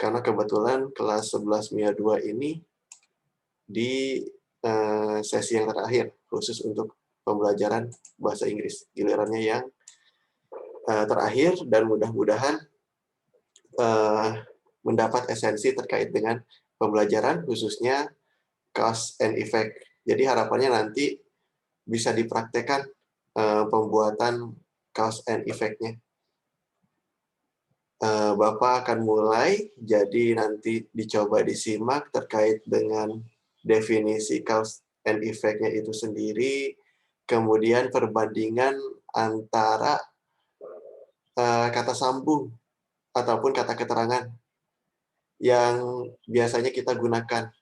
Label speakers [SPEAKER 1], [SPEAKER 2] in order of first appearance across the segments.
[SPEAKER 1] karena kebetulan kelas 11 MIA 2 ini di sesi yang terakhir, khusus untuk pembelajaran bahasa Inggris. Gilirannya yang terakhir, dan mudah-mudahan mendapat esensi terkait dengan pembelajaran, khususnya cause and effect. Jadi harapannya nanti bisa dipraktekkan pembuatan cause and effect-nya. Bapak akan mulai, jadi nanti dicoba disimak terkait dengan definisi cause and effect-nya itu sendiri, kemudian perbandingan antara kata sambung ataupun kata keterangan yang biasanya kita gunakan.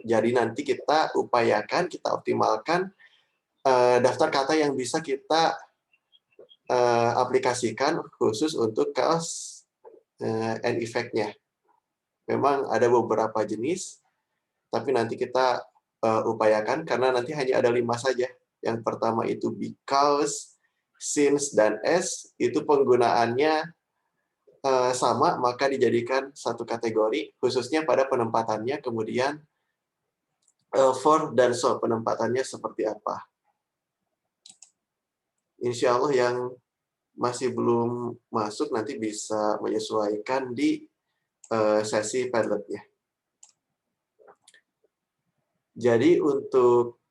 [SPEAKER 1] Jadi nanti kita upayakan, kita optimalkan daftar kata yang bisa kita aplikasikan khusus untuk cause and effect-nya. Memang ada beberapa jenis, tapi nanti kita upayakan, karena nanti hanya ada 5 saja. Yang pertama itu because, since, dan as, itu penggunaannya sama, maka dijadikan satu kategori, khususnya pada penempatannya, kemudian for dan so, penempatannya seperti apa. Insya Allah yang masih belum masuk nanti bisa menyesuaikan di sesi Padlet-nya. Jadi untuk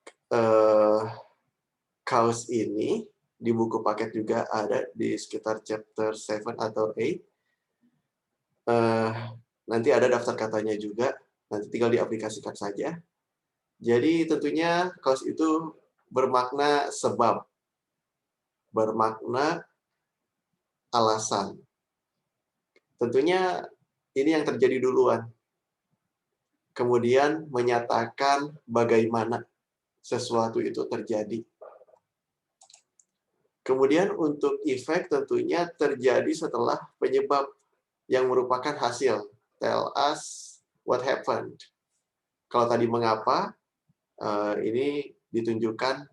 [SPEAKER 1] cause ini, di buku paket juga ada di sekitar chapter 7 atau 8. Nanti ada daftar katanya juga, nanti tinggal diaplikasikan saja. Jadi tentunya cause itu bermakna sebab, bermakna alasan. Tentunya ini yang terjadi duluan. Kemudian menyatakan bagaimana sesuatu itu terjadi. Kemudian untuk efek tentunya terjadi setelah penyebab yang merupakan hasil. Tell us what happened. Kalau tadi mengapa, ini ditunjukkan,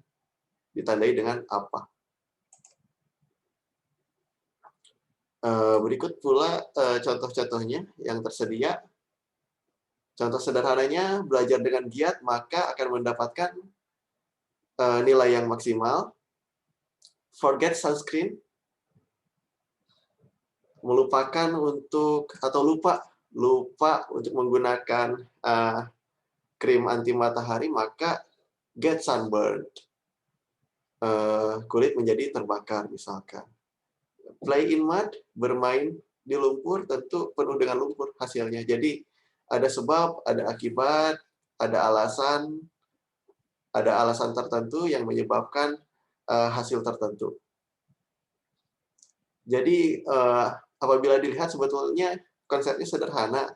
[SPEAKER 1] ditandai dengan apa. Berikut pula contoh-contohnya yang tersedia. Contoh sederhananya, belajar dengan giat maka akan mendapatkan nilai yang maksimal. Forget sunscreen, melupakan untuk, atau lupa untuk menggunakan krim anti matahari, maka get sunburned, kulit menjadi terbakar misalkan. Play in mud, bermain di lumpur, tentu penuh dengan lumpur hasilnya. Jadi ada sebab, ada akibat, ada alasan tertentu yang menyebabkan hasil tertentu. Jadi apabila dilihat sebetulnya konsepnya sederhana.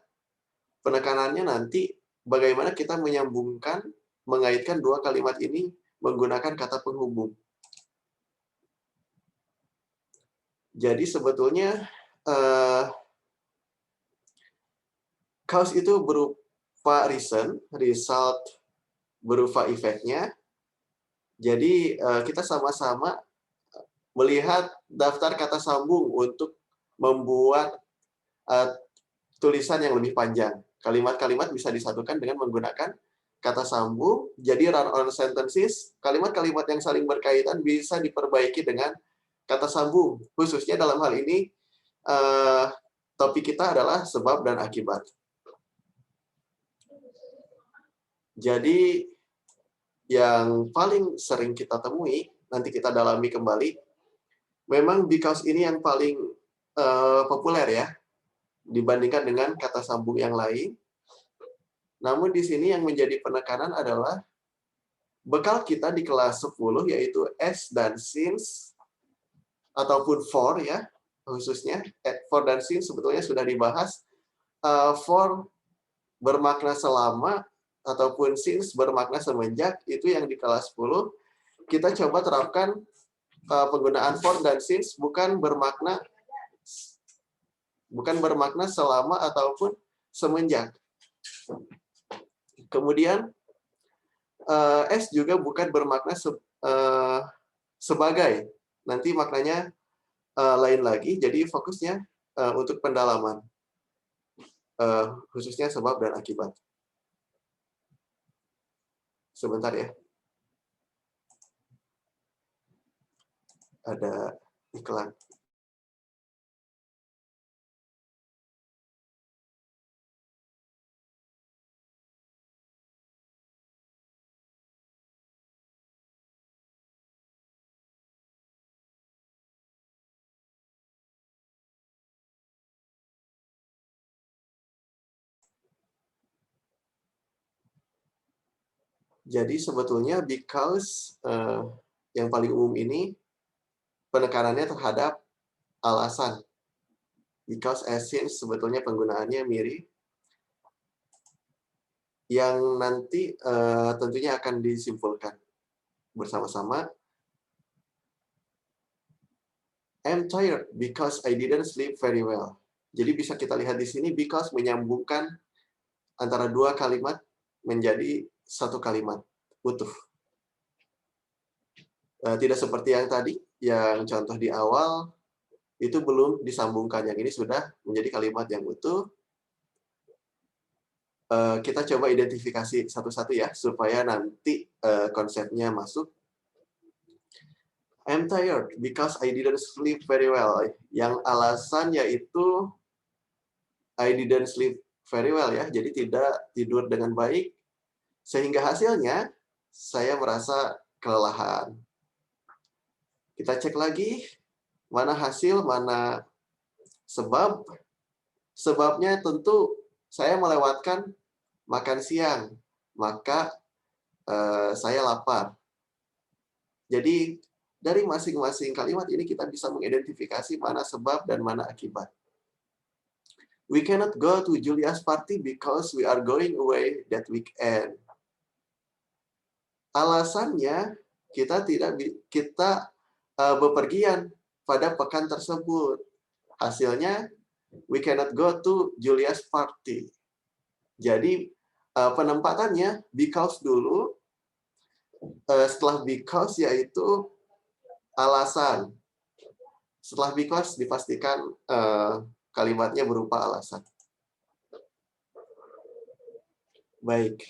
[SPEAKER 1] Penekanannya nanti bagaimana kita menyambungkan, mengaitkan dua kalimat ini menggunakan kata penghubung. Jadi sebetulnya cause itu berupa reason, result berupa efeknya. Jadi kita sama-sama melihat daftar kata sambung untuk membuat tulisan yang lebih panjang. Kalimat-kalimat bisa disatukan dengan menggunakan kata sambung. Jadi run-on sentences, kalimat-kalimat yang saling berkaitan bisa diperbaiki dengan kata sambung. Khususnya dalam hal ini, topik kita adalah sebab dan akibat. Jadi yang paling sering kita temui, nanti kita dalami kembali, memang because ini yang paling populer ya, dibandingkan dengan kata sambung yang lain. Namun di sini yang menjadi penekanan adalah bekal kita di kelas 10, yaitu as dan since, ataupun for ya, khususnya. For dan since sebetulnya sudah dibahas. For bermakna selama, ataupun since bermakna semenjak, itu yang di kelas 10. Kita coba terapkan penggunaan for dan since bukan bermakna selama ataupun semenjak. Kemudian as juga bukan bermakna sebagai. Nanti maknanya lain lagi, jadi fokusnya untuk pendalaman. khususnya sebab dan akibat. Sebentar ya, ada iklan. Jadi sebetulnya because yang paling umum ini penekanannya terhadap alasan. Because as since sebetulnya penggunaannya mirip yang nanti tentunya akan disimpulkan bersama-sama. I'm tired because I didn't sleep very well. Jadi bisa kita lihat di sini because menyambungkan antara dua kalimat menjadi satu kalimat utuh. Tidak seperti yang tadi, yang contoh di awal itu belum disambungkan. Yang ini sudah menjadi kalimat yang utuh. Kita coba identifikasi satu-satu ya, supaya nanti konsepnya masuk. I'm tired because I didn't sleep very well. Yang alasan yaitu I didn't sleep very well ya, jadi tidak tidur dengan baik, sehingga hasilnya saya merasa kelelahan. Kita cek lagi, mana hasil, mana sebab. Sebabnya tentu saya melewatkan makan siang, maka saya lapar. Jadi dari masing-masing kalimat ini kita bisa mengidentifikasi mana sebab dan mana akibat. We cannot go to Julia's party because we are going away that weekend. Alasannya kita bepergian pada pekan tersebut. Hasilnya we cannot go to Julia's party. Jadi penempatannya because dulu, setelah because yaitu alasan. Setelah because dipastikan kalimatnya berupa alasan. Baik.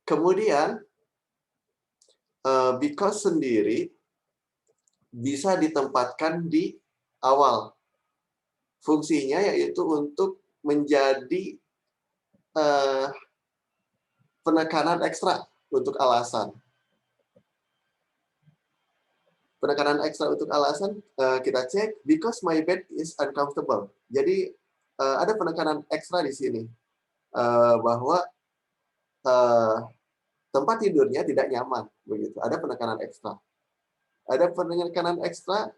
[SPEAKER 1] Kemudian because sendiri bisa ditempatkan di awal. Fungsinya yaitu untuk menjadi penekanan ekstra untuk alasan. Penekanan ekstra untuk alasan kita cek because my bed is uncomfortable. Jadi ada penekanan ekstra di sini bahwa tempat tidurnya tidak nyaman, begitu. Ada penekanan ekstra. Ada penekanan ekstra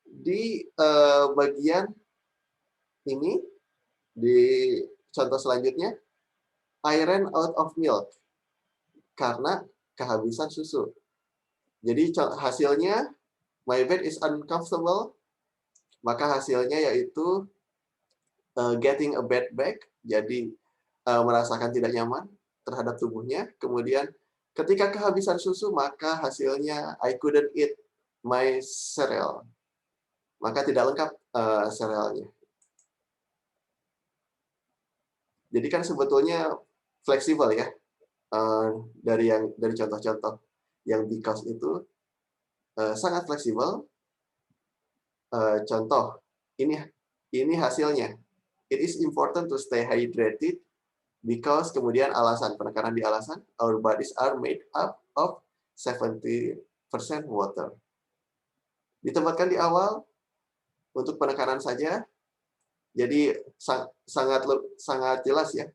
[SPEAKER 1] di bagian ini di contoh selanjutnya. I ran out of milk karena kehabisan susu. Jadi hasilnya my bed is uncomfortable, maka hasilnya yaitu getting a bed back, jadi merasakan tidak nyaman terhadap tubuhnya. Kemudian ketika kehabisan susu, maka hasilnya I couldn't eat my cereal, maka tidak lengkap serealnya. Jadi kan sebetulnya fleksibel ya, dari contoh-contoh yang because itu sangat fleksibel. Contoh ini hasilnya. It is important to stay hydrated because kemudian alasan, penekanan di alasan, our bodies are made up of 70% water. Ditempatkan di awal untuk penekanan saja. Jadi sangat jelas ya.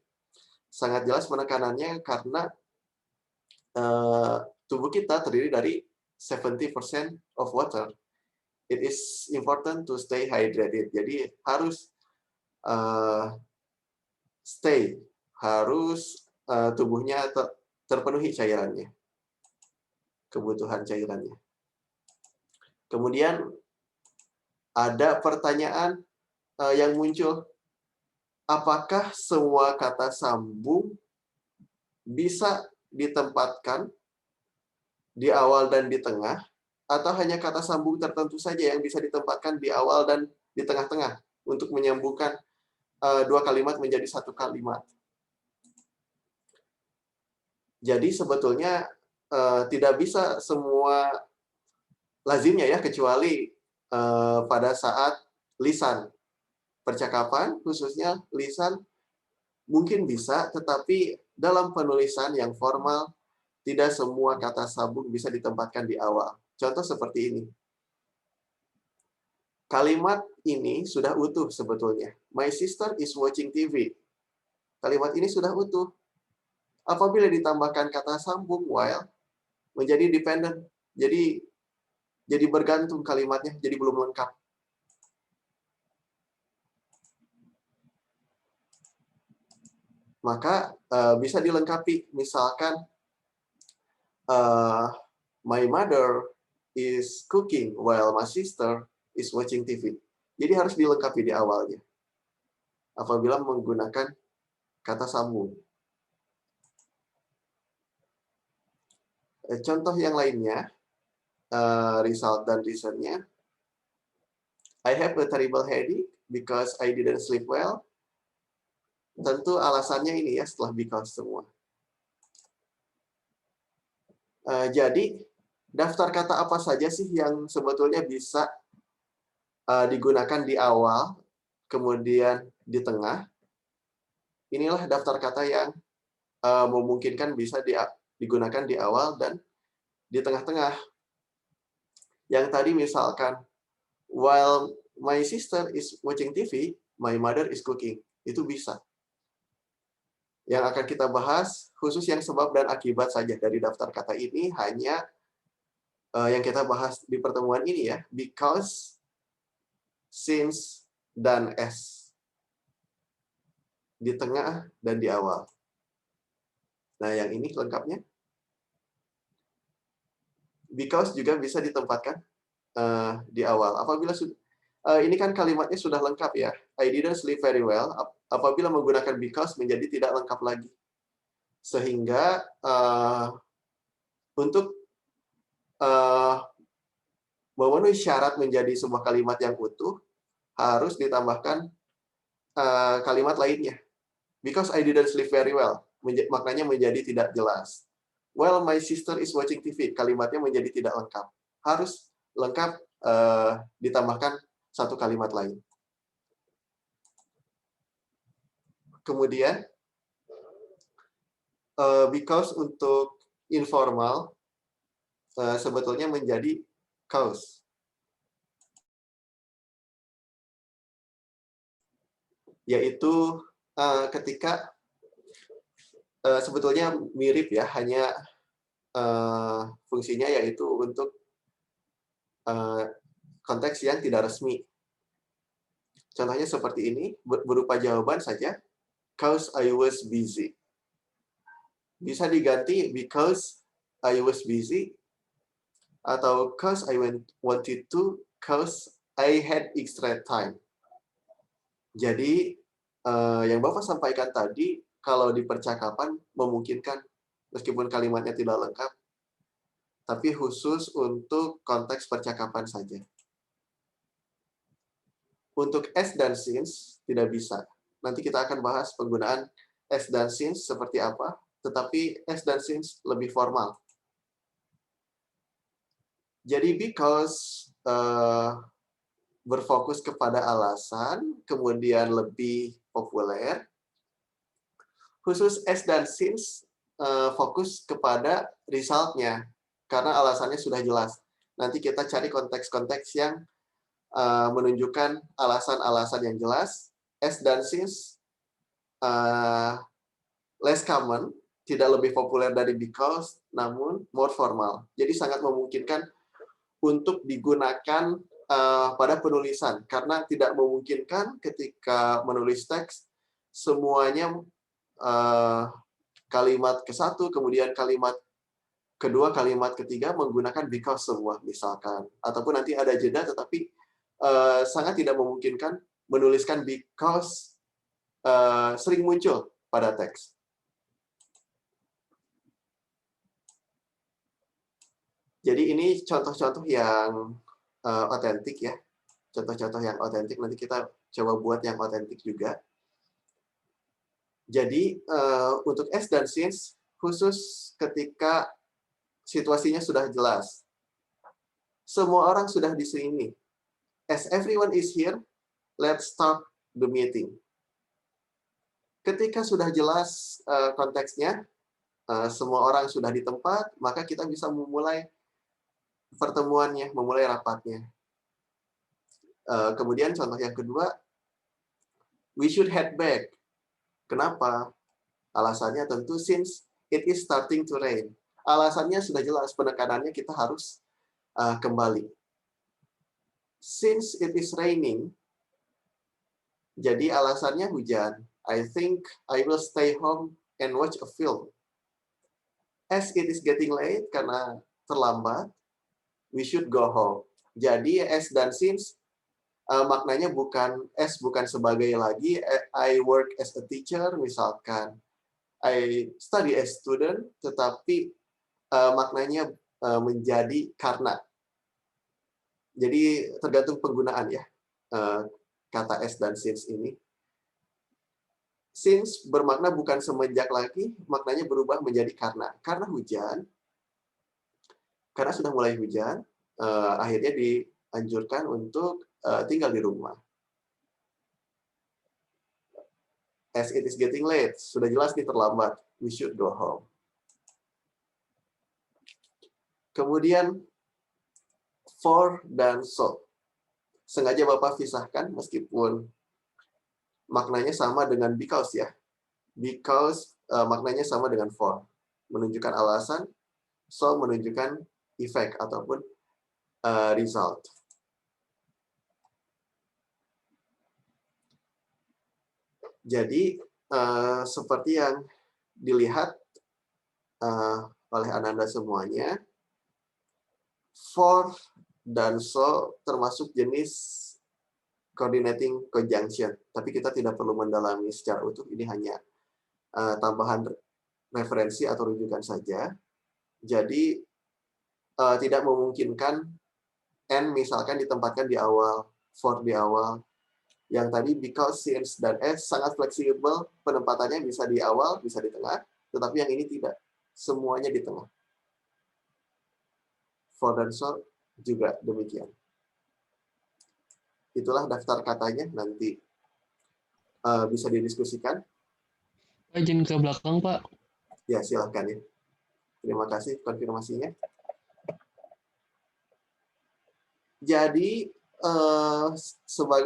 [SPEAKER 1] Sangat jelas penekanannya karena tubuh kita terdiri dari 70% of water. It is important to stay hydrated. Jadi harus tubuhnya terpenuhi cairannya, kebutuhan cairannya. Kemudian ada pertanyaan yang muncul, apakah semua kata sambung bisa ditempatkan di awal dan di tengah, atau hanya kata sambung tertentu saja yang bisa ditempatkan di awal dan di tengah-tengah untuk menyambungkan dua kalimat menjadi satu kalimat. Jadi sebetulnya tidak bisa semua lazimnya ya, kecuali pada saat lisan. Percakapan, khususnya lisan, mungkin bisa, tetapi dalam penulisan yang formal, tidak semua kata sambung bisa ditempatkan di awal. Contoh seperti ini. Kalimat ini sudah utuh sebetulnya. My sister is watching TV. Kalimat ini sudah utuh. Apabila ditambahkan kata sambung while, menjadi dependent. Jadi bergantung kalimatnya, jadi belum lengkap. Maka bisa dilengkapi, misalkan my mother is cooking while my sister is watching TV. Jadi harus dilengkapi di awalnya. Apabila menggunakan kata sambung. Contoh yang lainnya, result dan reasonnya. I have a terrible headache because I didn't sleep well. Tentu alasannya ini ya, setelah because semua. Jadi, daftar kata apa saja sih yang sebetulnya bisa digunakan di awal, kemudian di tengah. Inilah daftar kata yang memungkinkan bisa digunakan di awal dan di tengah-tengah. Yang tadi misalkan, while my sister is watching TV, my mother is cooking. Itu bisa. Yang akan kita bahas, khusus yang sebab dan akibat saja dari daftar kata ini, hanya yang kita bahas di pertemuan ini ya, because, since, dan as. Di tengah dan di awal. Nah, yang ini lengkapnya. Because juga bisa ditempatkan di awal. Apabila ini kan kalimatnya sudah lengkap ya. I didn't sleep very well. Apabila menggunakan because menjadi tidak lengkap lagi. Sehingga untuk memenuhi syarat menjadi sebuah kalimat yang utuh, harus ditambahkan kalimat lainnya. Because I didn't sleep very well. Maknanya menjadi tidak jelas. While my sister is watching TV, kalimatnya menjadi tidak lengkap. Harus lengkap ditambahkan satu kalimat lain. Kemudian, because untuk informal, sebetulnya menjadi cause. Yaitu ketika sebetulnya mirip ya, hanya fungsinya yaitu untuk konteks yang tidak resmi. Contohnya seperti ini, berupa jawaban saja, cause I was busy. Bisa diganti because I was busy, atau cause I wanted to, cause I had extra time. Jadi, yang Bapak sampaikan tadi, kalau di percakapan memungkinkan, meskipun kalimatnya tidak lengkap, tapi khusus untuk konteks percakapan saja. Untuk as dan since, tidak bisa. Nanti kita akan bahas penggunaan as dan since seperti apa, tetapi as dan since lebih formal. Jadi because berfokus kepada alasan, kemudian lebih populer. Khusus as dan since fokus kepada result-nya, karena alasannya sudah jelas. Nanti kita cari konteks-konteks yang menunjukkan alasan-alasan yang jelas. As dan since less common, tidak lebih populer dari because, namun more formal. Jadi sangat memungkinkan untuk digunakan pada penulisan, karena tidak memungkinkan ketika menulis teks semuanya kalimat ke-1, kemudian kalimat kedua, kalimat ketiga menggunakan because semua, misalkan. Ataupun nanti ada jeda, tetapi sangat tidak memungkinkan menuliskan because sering muncul pada teks. Jadi ini contoh-contoh yang otentik ya. Contoh-contoh yang otentik, nanti kita coba buat yang otentik juga. Jadi untuk as dan since khusus ketika situasinya sudah jelas. Semua orang sudah di sini. As everyone is here, let's start the meeting. Ketika sudah jelas konteksnya, semua orang sudah di tempat, maka kita bisa memulai pertemuannya, memulai rapatnya. Kemudian contoh yang kedua, we should head back. Kenapa? Alasannya tentu since it is starting to rain. Alasannya sudah jelas, penekanannya kita harus kembali. Since it is raining, jadi alasannya hujan. I think I will stay home and watch a film. As it is getting late, karena terlambat, we should go home. Jadi as dan since maknanya bukan sebagai lagi I work as a teacher, misalkan I study as student, tetapi maknanya menjadi karena. Jadi tergantung penggunaan ya kata as dan since ini. Since bermakna bukan semenjak lagi, maknanya berubah menjadi karena. Karena hujan, karena sudah mulai hujan, akhirnya dianjurkan untuk tinggal di rumah. As it is getting late, sudah jelas nih terlambat, we should go home. Kemudian for dan so. Sengaja Bapak pisahkan meskipun maknanya sama dengan because ya. Because maknanya sama dengan for. Menunjukkan alasan, so menunjukkan effect ataupun result. Jadi seperti yang dilihat oleh Ananda semuanya, for dan so termasuk jenis coordinating conjunction. Tapi kita tidak perlu mendalami secara utuh, ini hanya tambahan referensi atau rujukan saja. Jadi tidak memungkinkan and misalkan ditempatkan di awal, for di awal. Yang tadi because, since, dan as sangat fleksibel, penempatannya bisa di awal, bisa di tengah, tetapi yang ini tidak. Semuanya di tengah. For dan so juga demikian. Itulah daftar katanya, nanti bisa didiskusikan.
[SPEAKER 2] Izin ke belakang, Pak.
[SPEAKER 1] Ya, silahkan ya. Terima kasih konfirmasinya. Jadi,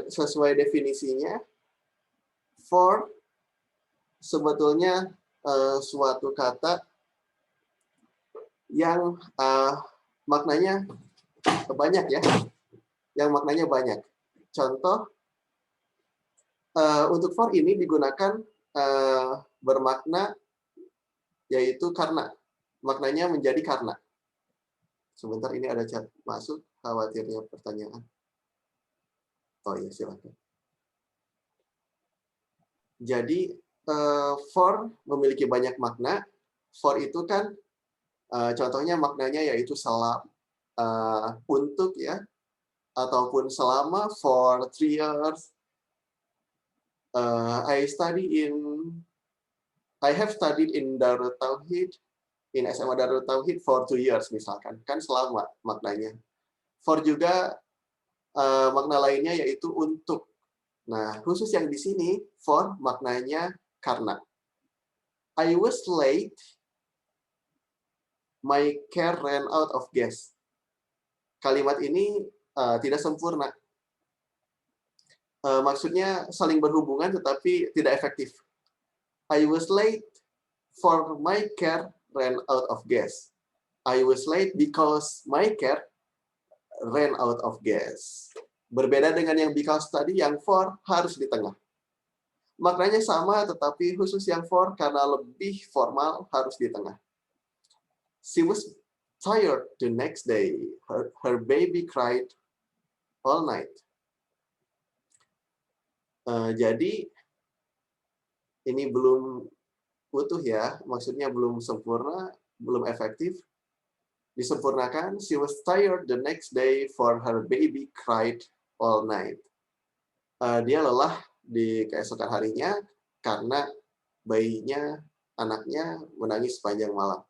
[SPEAKER 1] sesuai definisinya, for sebetulnya suatu kata yang maknanya banyak ya, yang maknanya banyak. Contoh, untuk for ini digunakan bermakna yaitu karena, maknanya menjadi karena. Sebentar, ini ada chat masuk, khawatirnya pertanyaan. Oh iya, silakan. Jadi for memiliki banyak makna. For itu kan contohnya maknanya yaitu untuk ya, ataupun selama for 3 years. I have studied in Darut Tauhid, in SMA Darut Tauhid for 2 years misalkan, kan selama maknanya. For juga makna lainnya yaitu untuk. Nah, khusus yang di sini for maknanya karena. I was late, my car ran out of gas. Kalimat ini tidak sempurna. Maksudnya saling berhubungan tetapi tidak efektif. I was late for my car ran out of gas. I was late because my car ran out of gas. Berbeda dengan yang because tadi, yang for harus di tengah. Maknanya sama, tetapi khusus yang for karena lebih formal harus di tengah. She was tired the next day. Her baby cried all night. Jadi ini belum utuh ya, maksudnya belum sempurna, belum efektif. Disempurnakan, she was tired the next day for her baby cried all night. Dia lelah di keesokan harinya karena bayinya, anaknya menangis sepanjang malam.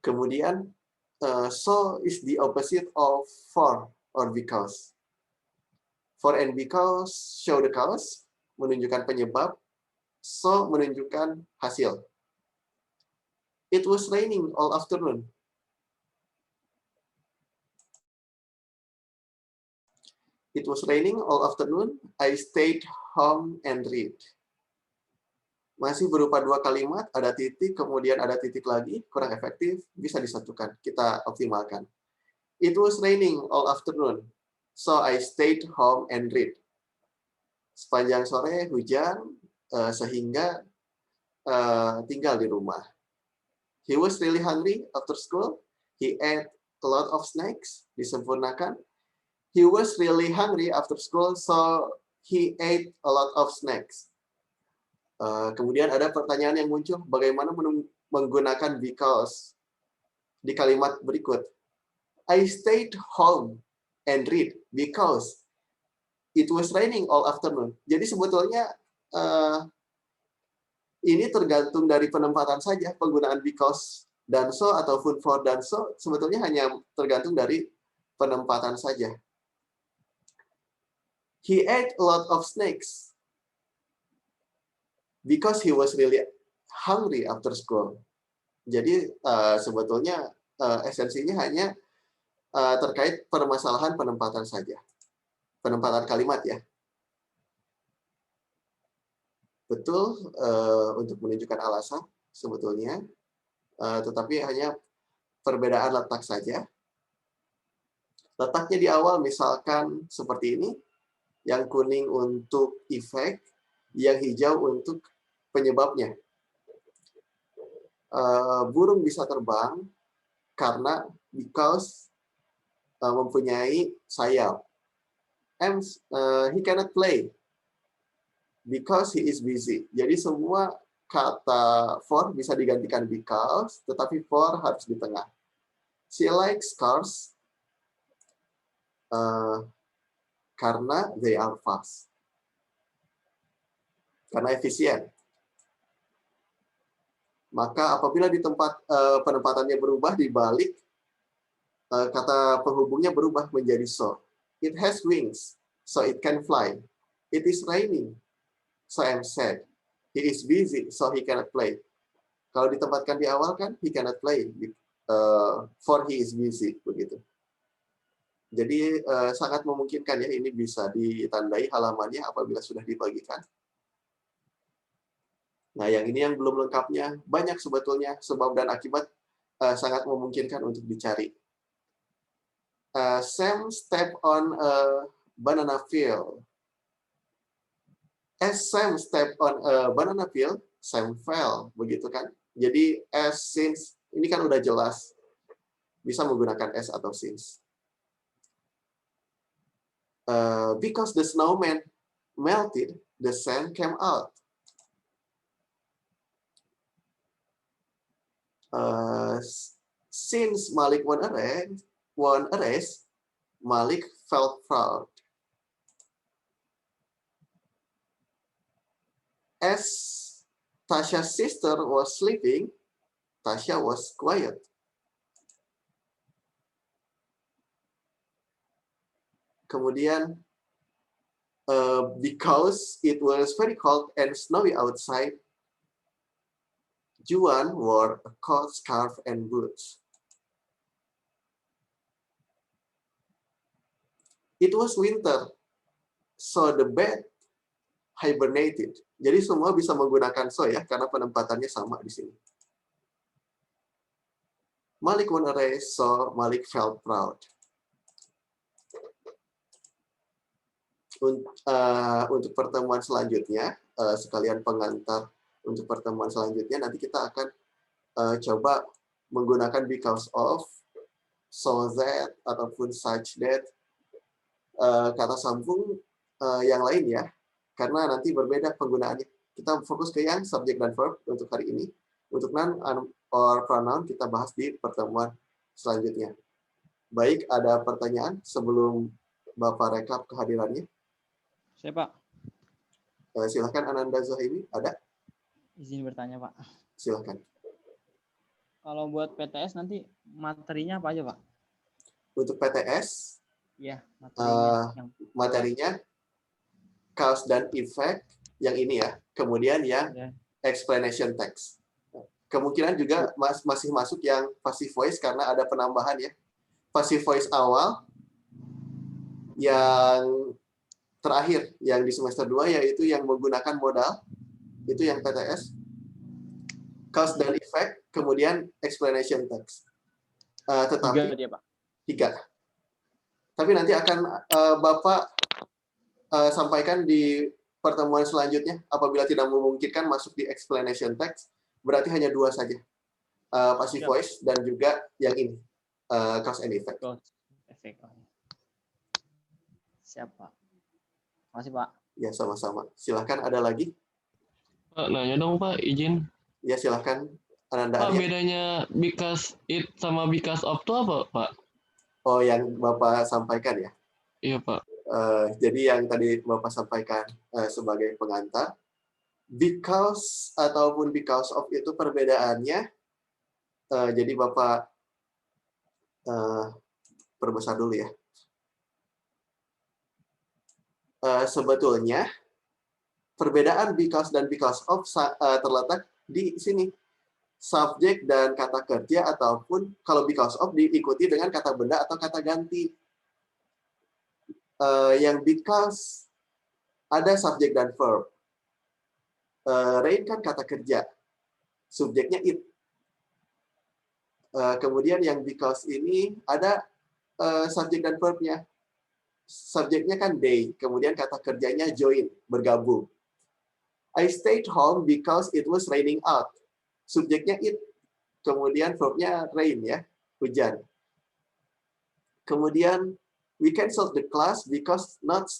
[SPEAKER 1] Kemudian, so is the opposite of for or because. For and because show the cause, menunjukkan penyebab, so menunjukkan hasil. It was raining all afternoon. It was raining all afternoon. I stayed home and read. Masih berupa dua kalimat, ada titik, kemudian ada titik lagi, kurang efektif, bisa disatukan, kita optimalkan. It was raining all afternoon, so I stayed home and read. Sepanjang sore hujan, sehingga tinggal di rumah. He was really hungry after school. He ate a lot of snacks, disempurnakan. He was really hungry after school, so he ate a lot of snacks. Kemudian ada pertanyaan yang muncul, bagaimana menggunakan because di kalimat berikut. I stayed home and read because it was raining all afternoon. Jadi sebetulnya ini tergantung dari penempatan saja, penggunaan because dan so ataupun for dan so sebetulnya hanya tergantung dari penempatan saja. He ate a lot of snacks because he was really hungry after school. Jadi sebetulnya esensinya hanya terkait permasalahan penempatan saja. Penempatan kalimat ya. Betul untuk menunjukkan alasan sebetulnya, tetapi hanya perbedaan letak saja. Letaknya di awal misalkan seperti ini, yang kuning untuk efek, yang hijau untuk penyebabnya. Burung bisa terbang karena because mempunyai sayap. He cannot play because he is busy. Jadi semua kata for bisa digantikan because, tetapi for harus di tengah. She likes cars karena they are fast. Karena efisien. Maka apabila di tempat penempatannya berubah di balik, kata penghubungnya berubah menjadi so. It has wings, so it can fly. It is raining, so I'm sad. He is busy, so he cannot play. Kalau ditempatkan di awal kan, he cannot play, for he is busy, begitu. Jadi sangat memungkinkan ya ini bisa ditandai halamannya apabila sudah dibagikan. Nah, yang ini yang belum lengkapnya, banyak sebetulnya sebab dan akibat sangat memungkinkan untuk dicari. Sam stepped on a banana peel. As Sam stepped on a banana peel, Sam fell, begitu kan? Jadi as, since, ini kan udah jelas bisa menggunakan as atau since. Because the snowman melted, the sand came out. Since Malik won a race, Malik felt proud. As Tasha's sister was sleeping, Tasha was quiet. Kemudian, because it was very cold and snowy outside, Juan wore a coat, scarf, and boots. It was winter, so the bat hibernated. Jadi semua bisa menggunakan so ya, karena penempatannya sama di sini. Malik won a race, so Malik felt proud. Untuk pertemuan selanjutnya, sekalian pengantar untuk pertemuan selanjutnya, nanti kita akan coba menggunakan because of, so that, ataupun such that, kata sambung yang lain ya, karena nanti berbeda penggunaannya. Kita fokus ke yang subject dan verb untuk hari ini. Untuk noun or pronoun kita bahas di pertemuan selanjutnya. Baik, ada pertanyaan sebelum Bapak rekap kehadirannya?
[SPEAKER 3] Saya, Pak.
[SPEAKER 1] Silahkan Ananda Zuhaimi, ada?
[SPEAKER 3] Izin bertanya, Pak.
[SPEAKER 1] Silahkan.
[SPEAKER 3] Kalau buat PTS nanti materinya apa aja, Pak?
[SPEAKER 1] Untuk PTS,
[SPEAKER 3] Iya, materinya.
[SPEAKER 1] materinya cause dan effect, yang ini ya. Kemudian yang explanation text. Kemungkinan juga masih masuk yang passive voice karena ada penambahan ya. Passive voice awal, yang terakhir, yang di semester 2, yaitu yang menggunakan modal, itu yang PTS. Cause dan effect, kemudian explanation text. Tetapi
[SPEAKER 3] 3 dia, Pak.
[SPEAKER 1] 3. Tapi nanti akan Bapak sampaikan di pertemuan selanjutnya. Apabila tidak memungkinkan masuk di explanation text, berarti hanya 2 saja. Passive voice dan juga yang ini, cause and effect.
[SPEAKER 3] Siap, Pak. Makasih, Pak.
[SPEAKER 1] Ya, sama-sama. Silahkan, ada lagi?
[SPEAKER 2] Pak, nanya dong, Pak, izin.
[SPEAKER 1] Ya, silahkan. Ananda
[SPEAKER 2] Pak,
[SPEAKER 1] Arya.
[SPEAKER 2] bedanya because it sama because of itu apa, Pak?
[SPEAKER 1] Oh, yang Bapak sampaikan ya?
[SPEAKER 2] Iya, Pak.
[SPEAKER 1] Jadi yang tadi Bapak sampaikan sebagai pengantar, because ataupun because of itu perbedaannya, jadi Bapak perbesar dulu ya. Sebetulnya perbedaan because dan because of terletak di sini. Subjek dan kata kerja, ataupun kalau because of diikuti dengan kata benda atau kata ganti. Yang because ada subjek dan verb. Rain kan kata kerja, subjeknya it. Kemudian yang because ini ada subjek dan verbnya. Subjeknya kan they, kemudian kata kerjanya join, bergabung. I stayed home because it was raining out. Subjeknya it, kemudian verbnya rain ya, hujan. Kemudian we canceled the class because not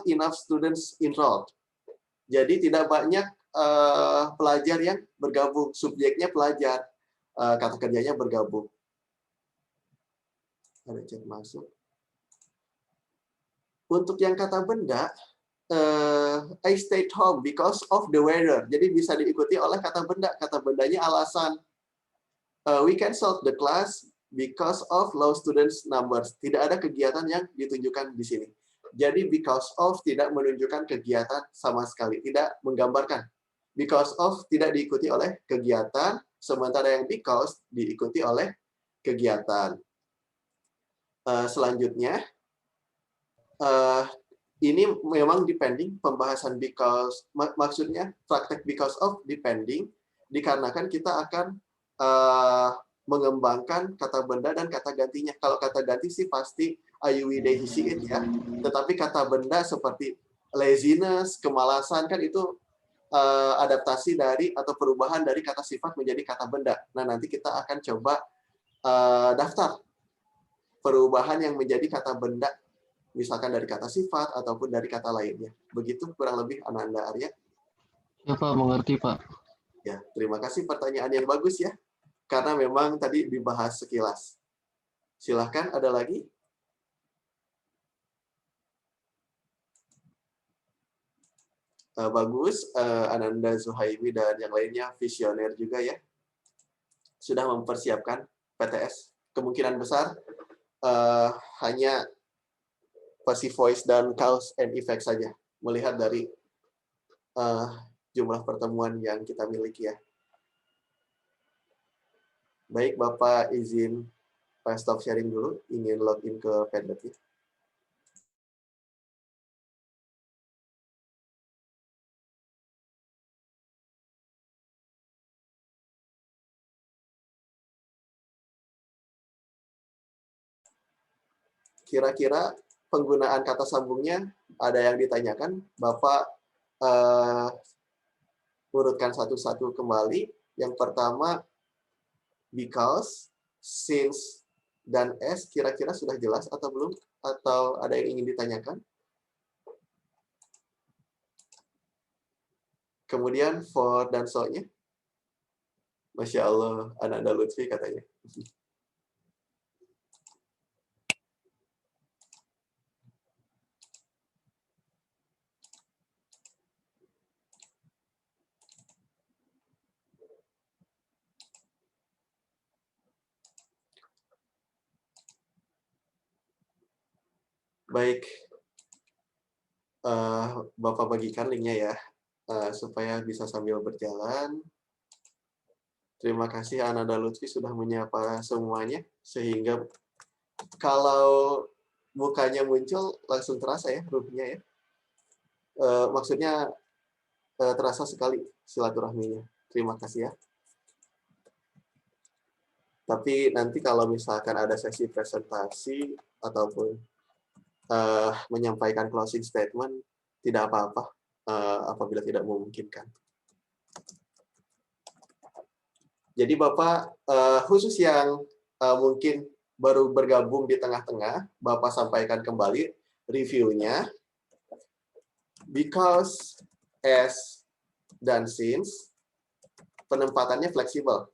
[SPEAKER 1] enough students enrolled. Jadi tidak banyak pelajar yang bergabung. Subjeknya pelajar, kata kerjanya bergabung. Ada chat masuk. Untuk yang kata benda, I stayed home because of the weather. Jadi bisa diikuti oleh kata benda. Kata bendanya alasan. We canceled the class because of low students numbers. Tidak ada kegiatan yang ditunjukkan di sini. Jadi because of tidak menunjukkan kegiatan sama sekali. Tidak menggambarkan. Because of tidak diikuti oleh kegiatan, sementara yang because diikuti oleh kegiatan. Selanjutnya, ini memang depending, pembahasan because, maksudnya praktek because of depending, dikarenakan kita akan mengembangkan kata benda dan kata gantinya. Kalau kata ganti sih pasti ayuwi they he it ya. Tetapi kata benda seperti laziness, kemalasan kan itu adaptasi dari atau perubahan dari kata sifat menjadi kata benda. Nah, nanti kita akan coba daftar perubahan yang menjadi kata benda, misalkan dari kata sifat ataupun dari kata lainnya. Begitu kurang lebih Ananda Arya.
[SPEAKER 2] Ya, Pak, mengerti, Pak.
[SPEAKER 1] Ya, terima kasih, pertanyaan yang bagus ya. Karena memang tadi dibahas sekilas. Silahkan, ada lagi? Bagus, Ananda Zuhaimi dan yang lainnya visioner juga ya. Sudah mempersiapkan PTS. Kemungkinan besar hanya passive voice dan cause and effect saja, melihat dari jumlah pertemuan yang kita miliki ya. Baik, Bapak izin stop sharing dulu, ingin login ke Padlet ya. Kira-kira penggunaan kata sambungnya ada yang ditanyakan, Bapak urutkan satu-satu kembali. Yang pertama, because, since, dan as, kira-kira sudah jelas atau belum? Atau ada yang ingin ditanyakan? Kemudian for dan so-nya. Masya Allah, Ananda Lutfi katanya. Baik, Bapak bagikan linknya ya, supaya bisa sambil berjalan. Terima kasih Ananda Lutfi sudah menyapa semuanya, sehingga kalau mukanya muncul langsung terasa ya ruhnya ya. Maksudnya terasa sekali silaturahminya. Terima kasih ya. Tapi nanti kalau misalkan ada sesi presentasi ataupun menyampaikan closing statement, tidak apa-apa apabila tidak memungkinkan. Jadi Bapak, khusus yang mungkin baru bergabung di tengah-tengah, Bapak sampaikan kembali reviewnya. Because, as, dan since, penempatannya fleksibel.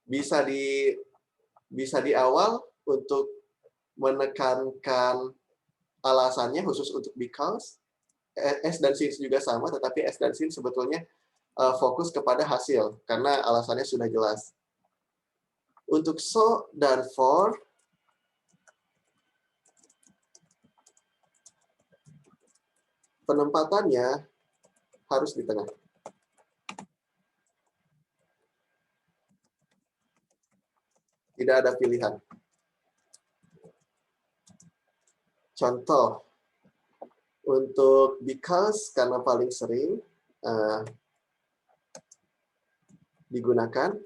[SPEAKER 1] Bisa di awal untuk menekankan alasannya khusus untuk because, S dan since juga sama, tetapi S dan since sebetulnya fokus kepada hasil, karena alasannya sudah jelas. Untuk so dan for, penempatannya harus di tengah. Tidak ada pilihan. Contoh, untuk because karena paling sering digunakan,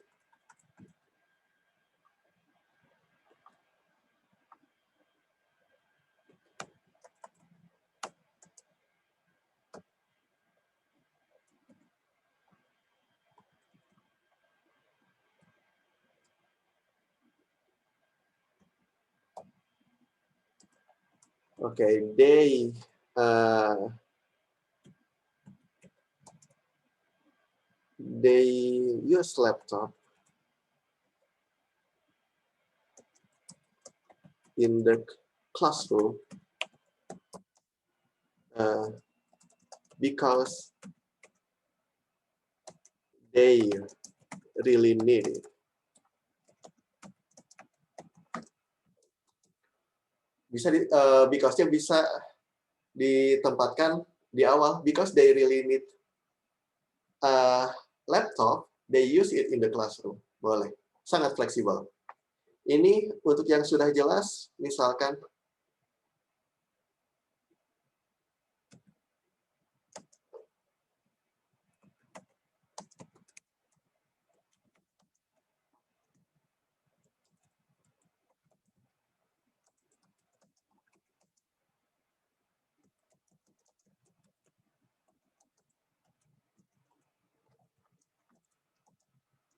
[SPEAKER 1] they use laptop in the classroom because they really need it. Because-nya bisa ditempatkan di awal, because they really need laptop, they use it in the classroom. Boleh, sangat fleksibel. Ini untuk yang sudah jelas, misalkan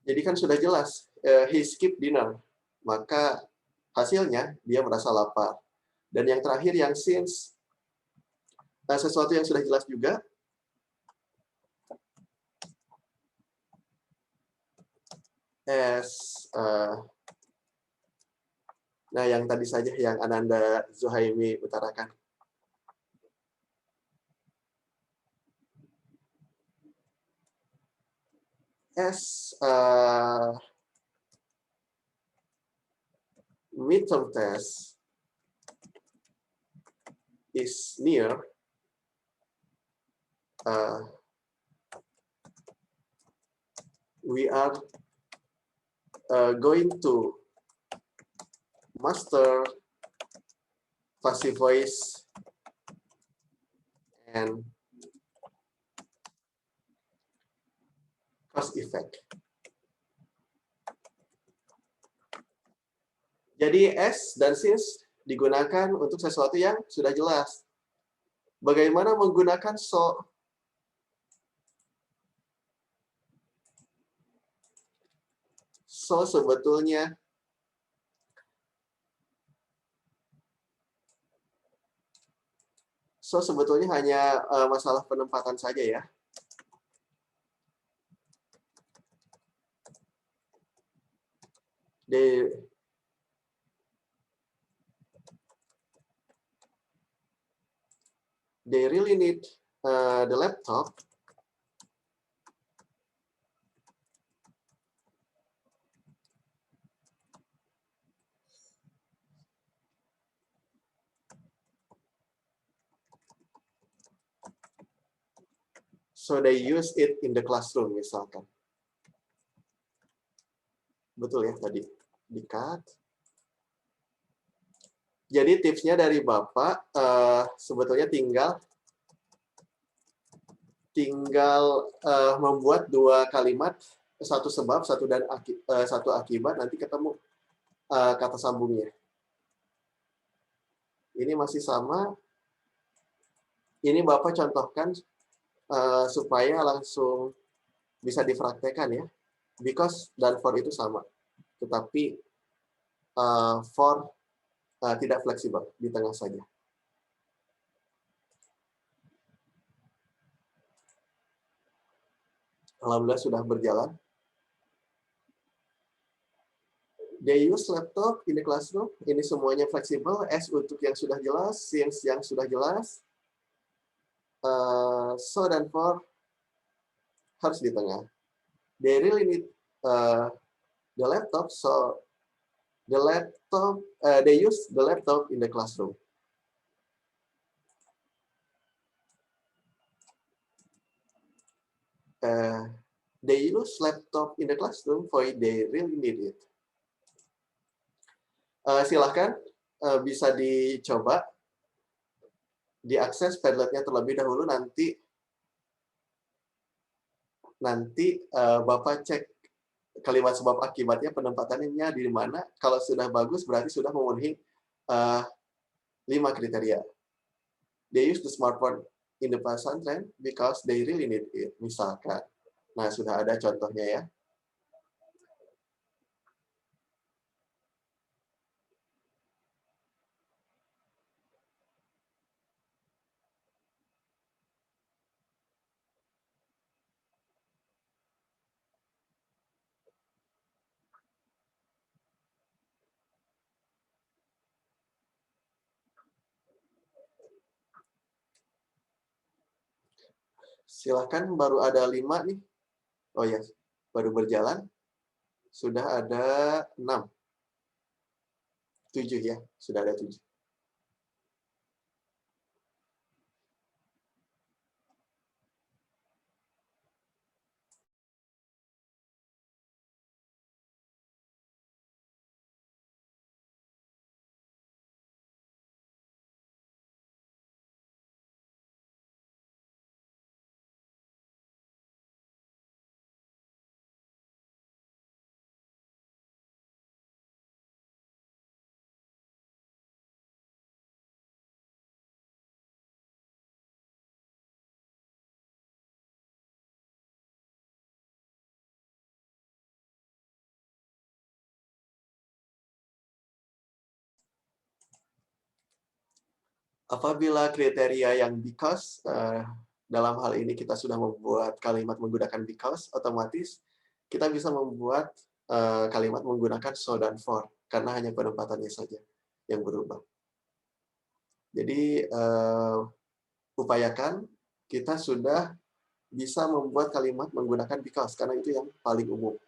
[SPEAKER 1] jadi kan sudah jelas, he skip dinner, maka hasilnya dia merasa lapar. Dan yang terakhir yang since, sesuatu yang sudah jelas juga, as, nah yang tadi saja yang Ananda Zuhaimi utarakan. As midterm test is near, we are going to master passive voice and cause effect. Jadi as dan since digunakan untuk sesuatu yang sudah jelas. Bagaimana menggunakan so? So sebetulnya hanya masalah penempatan saja ya. they really need the laptop, so they use it in the classroom misalkan. Betul ya tadi, di-cut. Jadi tipsnya dari Bapak, sebetulnya tinggal membuat dua kalimat, satu sebab, satu akibat, nanti ketemu kata sambungnya. Ini masih sama. Ini Bapak contohkan supaya langsung bisa dipraktekkan ya. Because dan for itu sama. Tetapi for tidak fleksibel, di tengah saja. Alhamdulillah sudah berjalan. They use laptop in the classroom. Ini semuanya fleksibel. S untuk yang sudah jelas, yang sudah jelas. So dan for harus di tengah. They really need the laptop, so the laptop. They use the laptop in the classroom. They use laptop in the classroom for they really need it. Silahkan bisa dicoba diakses Padlet-nya terlebih dahulu, nanti Bapak cek kalimat sebab akibatnya penempatannya di mana. Kalau sudah bagus berarti sudah memenuhi 5 kriteria. They use the smartphone in the pesantren because they really need it, misalkan. Nah, sudah ada contohnya ya. Silahkan, baru ada 5 nih. Oh ya, baru berjalan. Sudah ada 6. 7 ya, sudah ada 7. Apabila kriteria yang because, dalam hal ini kita sudah membuat kalimat menggunakan because, otomatis kita bisa membuat kalimat menggunakan so dan for, karena hanya penempatannya saja yang berubah. Jadi, upayakan kita sudah bisa membuat kalimat menggunakan because, karena itu yang paling umum.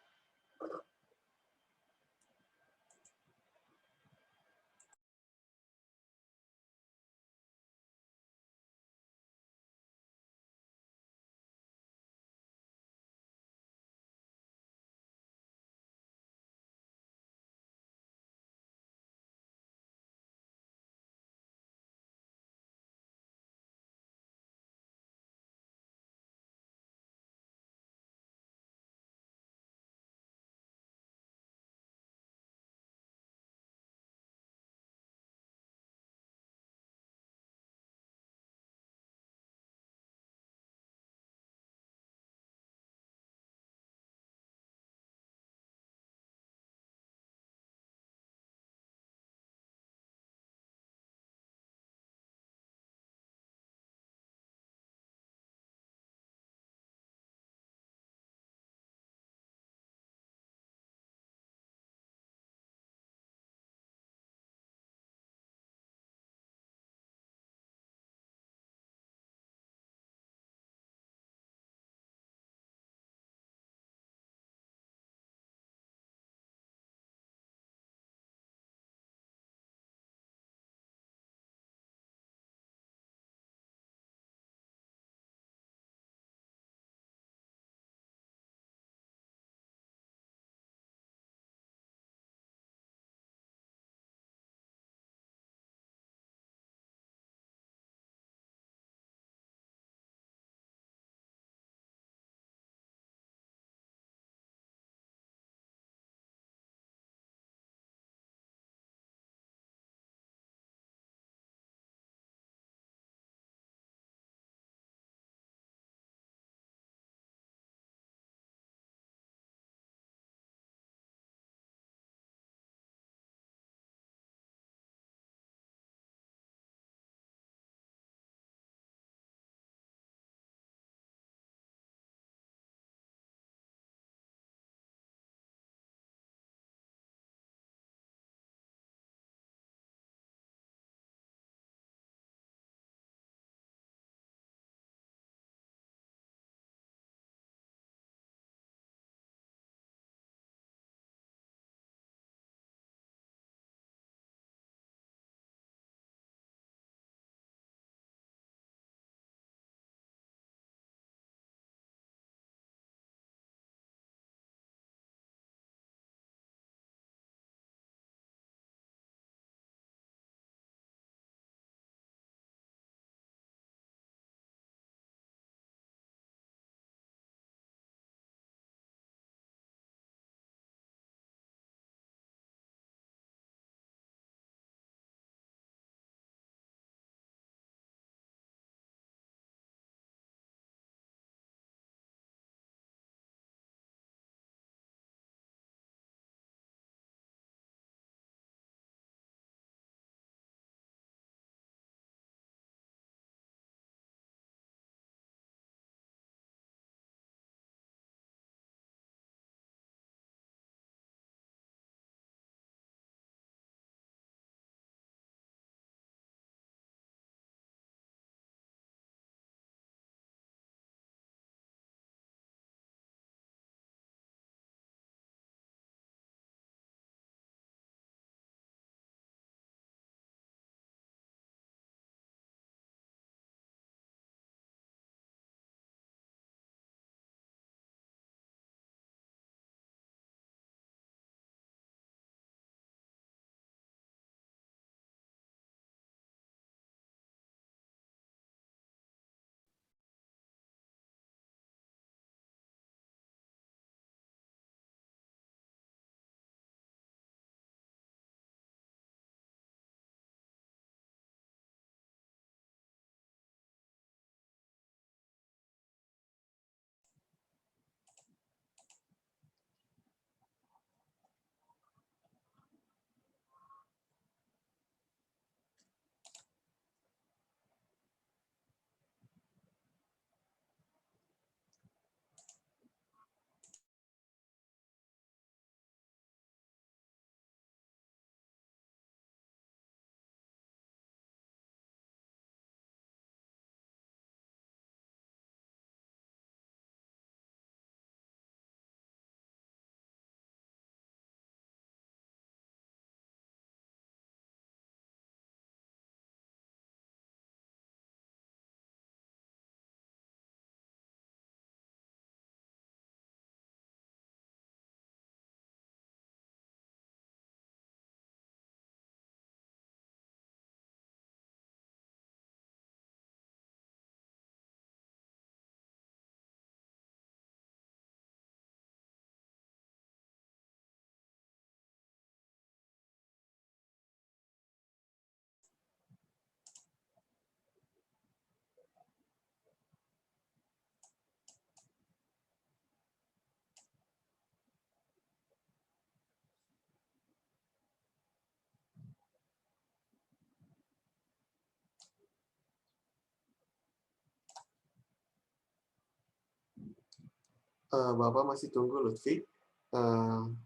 [SPEAKER 1] Bapak masih tunggu Lutfi,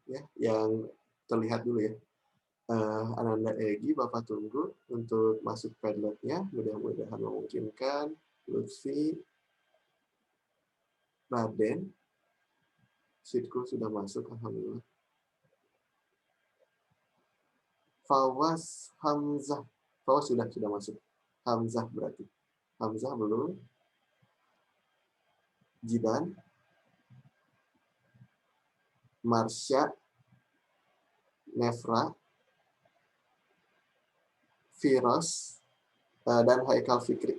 [SPEAKER 1] ya, yang terlihat dulu ya. Ananda Egi, Bapak tunggu untuk masuk Padlet-nya, mudah-mudahan memungkinkan. Lutfi, Raden, Sidku sudah masuk, alhamdulillah. Fawaz, Hamzah, Fawaz sudah masuk. Hamzah berarti. Hamzah belum. Jidan, Marsha, Nefra, Firos, dan Haikal Fikri.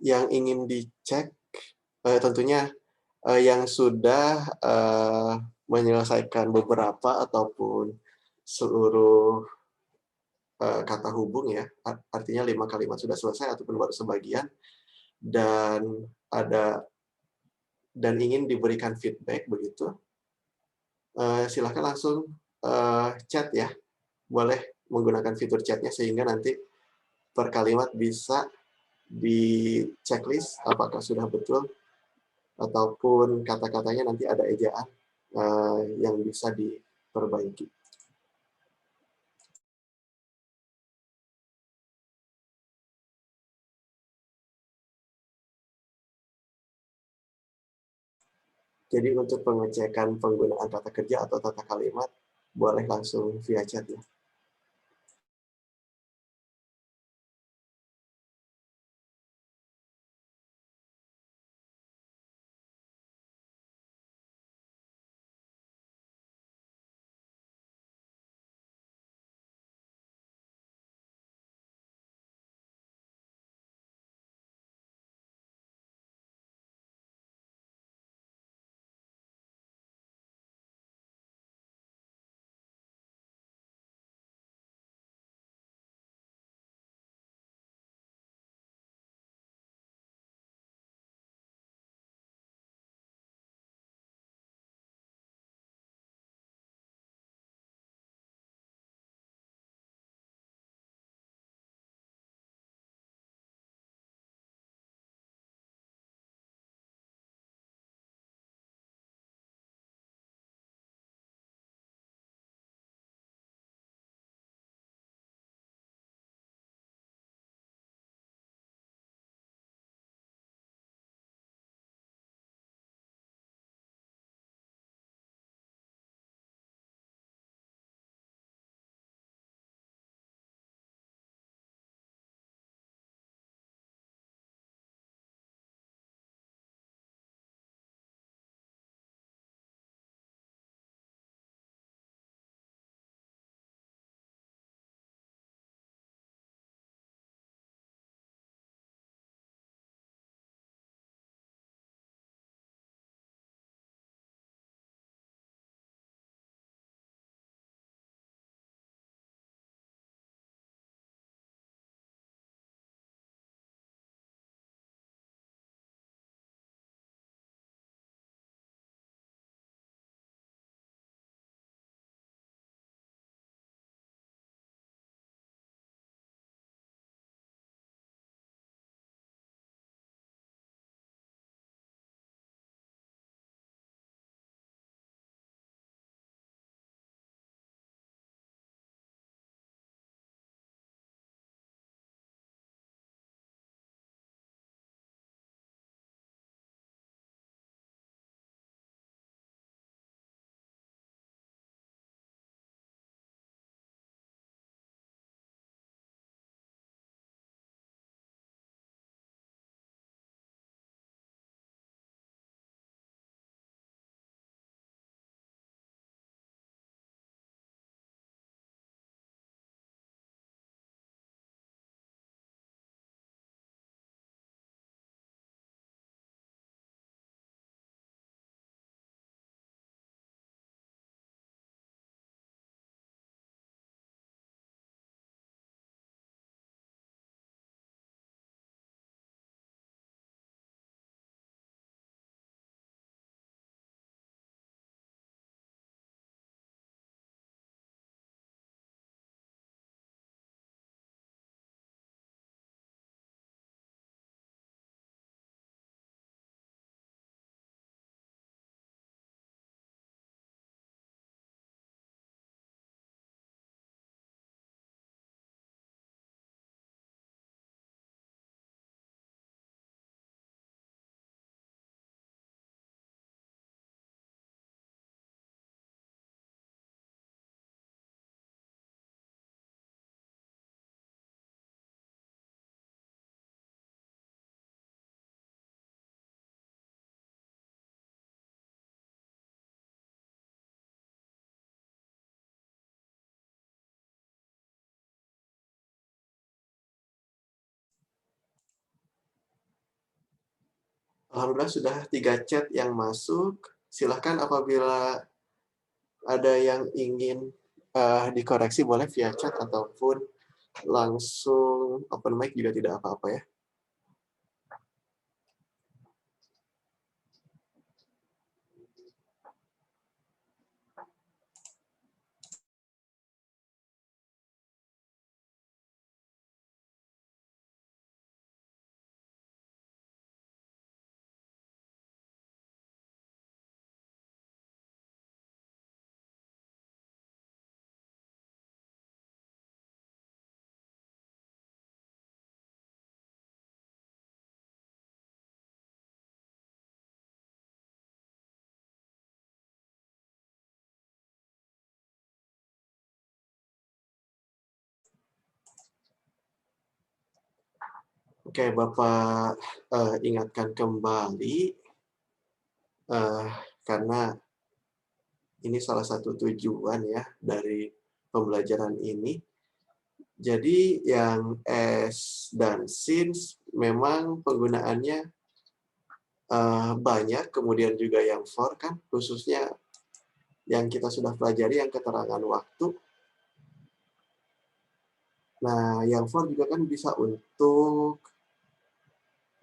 [SPEAKER 1] Yang ingin dicek, tentunya yang sudah menyelesaikan beberapa ataupun seluruh kata hubung ya, artinya 5 kalimat sudah selesai ataupun baru sebagian, dan ada dan ingin diberikan feedback begitu, silakan langsung chat ya, boleh menggunakan fitur chatnya sehingga nanti per kalimat bisa di checklist apakah sudah betul ataupun kata-katanya nanti ada ejaan yang bisa diperbaiki. Jadi untuk pengecekan penggunaan kata kerja atau tata kalimat, boleh langsung via chat ya. Alhamdulillah sudah 3 chat yang masuk. Silahkan apabila ada yang ingin dikoreksi boleh via chat ataupun langsung open mic juga tidak apa-apa ya. Oke, Bapak ingatkan kembali eh, karena ini salah satu tujuan ya dari pembelajaran ini. Jadi yang as dan since memang penggunaannya banyak, kemudian juga yang for kan, khususnya yang kita sudah pelajari yang keterangan waktu. Nah, yang for juga kan bisa untuk,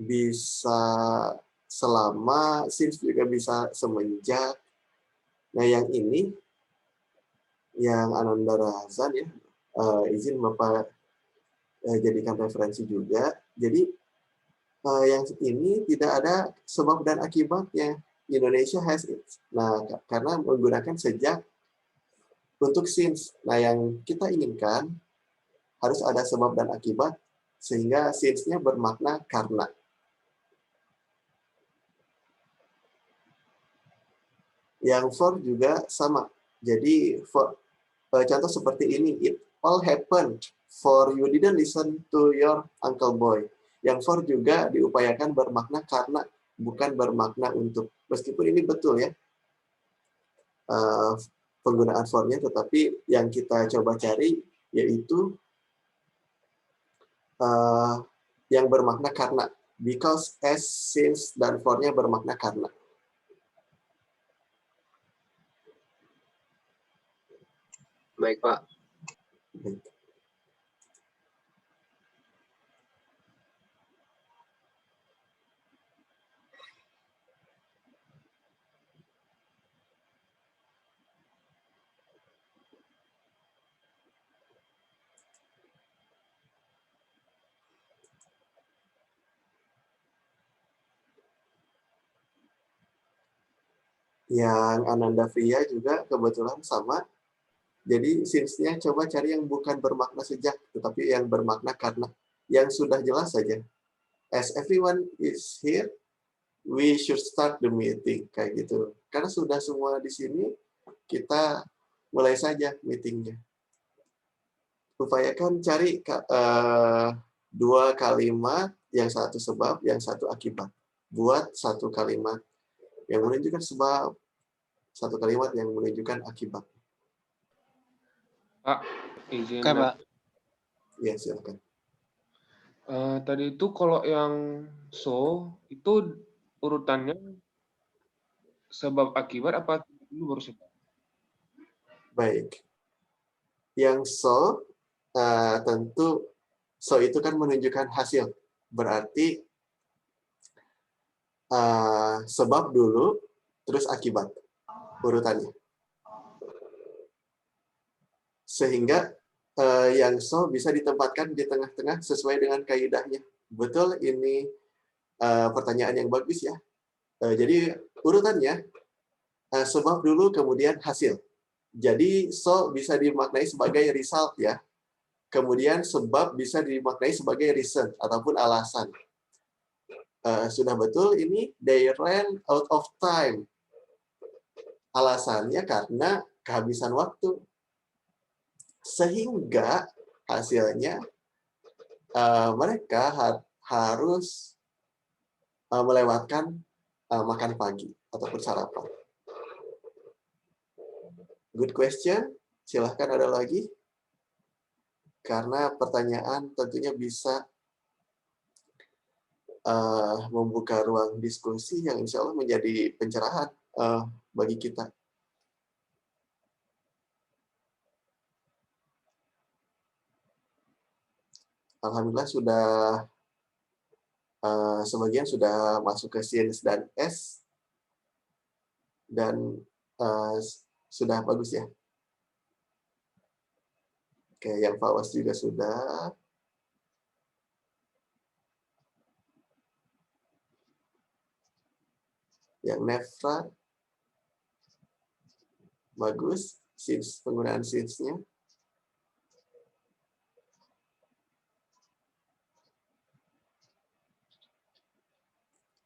[SPEAKER 1] bisa selama, since juga bisa semenjak. Nah, yang ini, yang Ananda Razan ya, izin Bapak jadikan referensi juga. Jadi, yang ini tidak ada sebab dan akibatnya. Indonesia has it. Nah, karena menggunakan sejak untuk since. Nah, yang kita inginkan harus ada sebab dan akibat, sehingga since-nya bermakna karena. Yang for juga sama. Jadi, for, contoh seperti ini, it all happened for you didn't listen to your uncle boy. Yang for juga diupayakan bermakna karena, bukan bermakna untuk. Meskipun ini betul ya, penggunaan for-nya, tetapi yang kita coba cari yaitu yang bermakna karena. Because, as, since, dan for-nya bermakna karena.
[SPEAKER 4] Baik, Pak.
[SPEAKER 1] Yang Ananda Fria juga kebetulan sama. Jadi since-nya coba cari yang bukan bermakna sejak, tetapi yang bermakna karena. Yang sudah jelas saja. As everyone is here, we should start the meeting. Kayak gitu. Karena sudah semua di sini, kita mulai saja meetingnya. Upayakan cari dua kalimat, yang satu sebab, yang satu akibat. Buat satu kalimat yang menunjukkan sebab, satu kalimat yang menunjukkan akibat.
[SPEAKER 5] Pak, izin.
[SPEAKER 3] Oke, Pak.
[SPEAKER 1] Ya, silakan.
[SPEAKER 5] Tadi itu kalau yang so, itu urutannya sebab akibat apa dulu baru sih, Pak?
[SPEAKER 1] Baik. Yang so, tentu so itu kan menunjukkan hasil. Berarti sebab dulu, terus akibat urutannya. Sehingga yang so bisa ditempatkan di tengah-tengah sesuai dengan kaidahnya. Betul, ini pertanyaan yang bagus ya. Jadi urutannya sebab dulu kemudian hasil. Jadi so bisa dimaknai sebagai result ya. Kemudian sebab bisa dimaknai sebagai reason ataupun alasan. Sudah betul ini they ran out of time. Alasannya karena kehabisan waktu. Sehingga hasilnya mereka harus melewatkan makan pagi ataupun sarapan. Good question. Silahkan ada lagi. Karena pertanyaan tentunya bisa membuka ruang diskusi yang insya Allah menjadi pencerahan bagi kita. Alhamdulillah sudah sebagian sudah masuk ke Sins dan S dan sudah bagus ya. Oke, yang Fawas juga sudah. Yang Nefra bagus, penggunaan Sins-nya.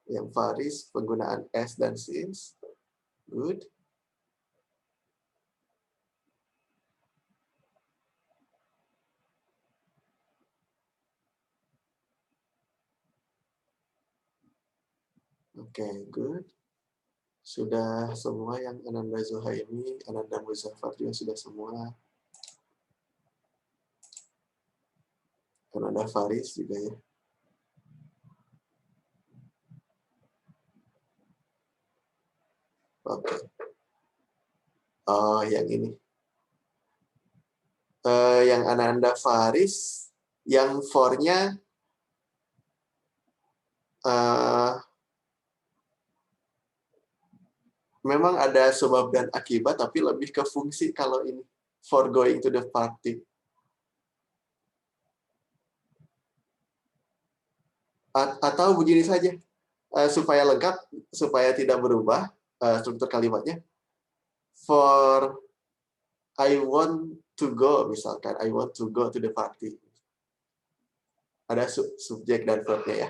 [SPEAKER 1] Yang Faris penggunaan S dan Sins. Good. Oke, good. Sudah semua yang Ananda Zuhaimi, Ananda Muzaffar juga sudah semua. Ananda Faris juga ya. Oke. Oh, yang ini. Yang Ananda Faris, yang for-nya memang ada sebab dan akibat, tapi lebih ke fungsi kalau ini. For going to the party. Atau begini saja, supaya lengkap, supaya tidak berubah struktur kalimatnya. For I want to go, misalkan. I want to go to the party. Ada subjek dan verb-nya ya.